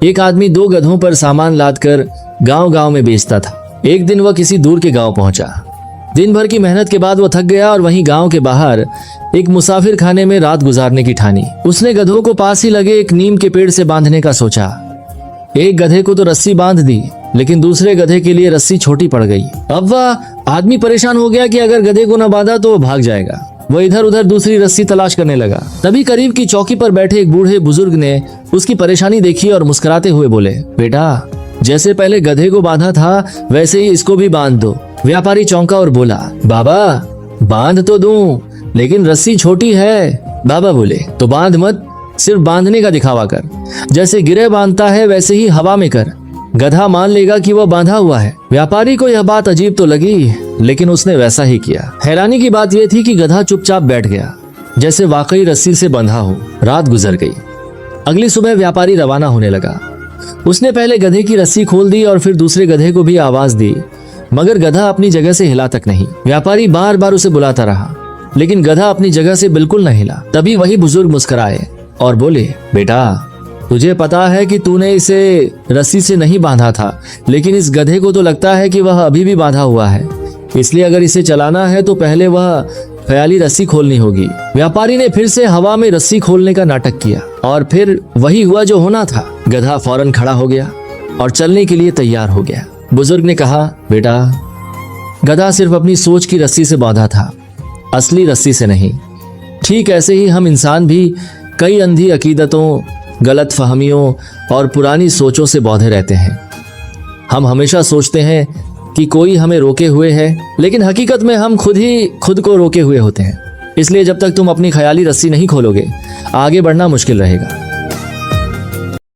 एक आदमी 2 गधों पर सामान लादकर गांव-गांव में बेचता था। एक दिन वह किसी दूर के गांव पहुंचा। दिन भर की मेहनत के बाद वह थक गया और वहीं गांव के बाहर एक मुसाफिर खाने में रात गुजारने की ठानी। उसने गधों को पास ही लगे एक नीम के पेड़ से बांधने का सोचा। एक गधे को तो रस्सी बांध दी, लेकिन दूसरे गधे के लिए रस्सी छोटी पड़ गई। अब वह आदमी परेशान हो गया कि अगर गधे को न बांधा तो वह भाग जाएगा। वह इधर उधर दूसरी रस्सी तलाश करने लगा। तभी करीब की चौकी पर बैठे एक बूढ़े बुजुर्ग ने उसकी परेशानी देखी और मुस्कुराते हुए बोले, बेटा, जैसे पहले गधे को बांधा था वैसे ही इसको भी बांध दो। व्यापारी चौंका और बोला, बाबा, बांध तो दूं, लेकिन रस्सी छोटी है। बाबा बोले, तो बांध मत, सिर्फ बांधने का दिखावा कर। जैसे गिरह बांधता है वैसे ही हवा में कर, गधा मान लेगा कि वह बांधा हुआ है। व्यापारी को यह बात अजीब तो लगी, लेकिन उसने वैसा ही किया। हैरानी की बात यह थी कि गधा चुपचाप बैठ गया, जैसे वाकई रस्सी से बंधा हो। रात गुजर गई। अगली सुबह व्यापारी रवाना होने लगा। उसने पहले गधे की रस्सी खोल दी और फिर दूसरे गधे को भी आवाज दी, मगर गधा अपनी जगह से हिला तक नहीं। व्यापारी बार बार उसे बुलाता रहा, लेकिन गधा अपनी जगह से बिल्कुल न हिला। तभी वही बुजुर्ग मुस्कुराए और बोले, बेटा, तुझे पता है कि तूने इसे रस्सी से नहीं बांधा था, लेकिन इस गधे को तो लगता है कि वह अभी भी बांधा हुआ है। इसलिए अगर इसे चलाना है तो पहले वह ख्याली रस्सी खोलनी होगी। व्यापारी ने फिर से हवा में रस्सी खोलने का नाटक किया और फिर वही हुआ जो होना था। गधा फौरन खड़ा हो गया और चलने के लिए तैयार हो गया। बुजुर्ग ने कहा, बेटा, गधा सिर्फ अपनी सोच की रस्सी से बांधा था, असली रस्सी से नहीं। ठीक ऐसे ही हम इंसान भी कई अंधी अकीदतों, गलत फहमियों और पुरानी सोचों से बौधे रहते हैं। हम हमेशा सोचते हैं कि कोई हमें रोके हुए है, लेकिन हकीकत में हम खुद ही खुद को रोके हुए होते हैं। इसलिए जब तक तुम अपनी ख्याली रस्सी नहीं खोलोगे, आगे बढ़ना मुश्किल रहेगा।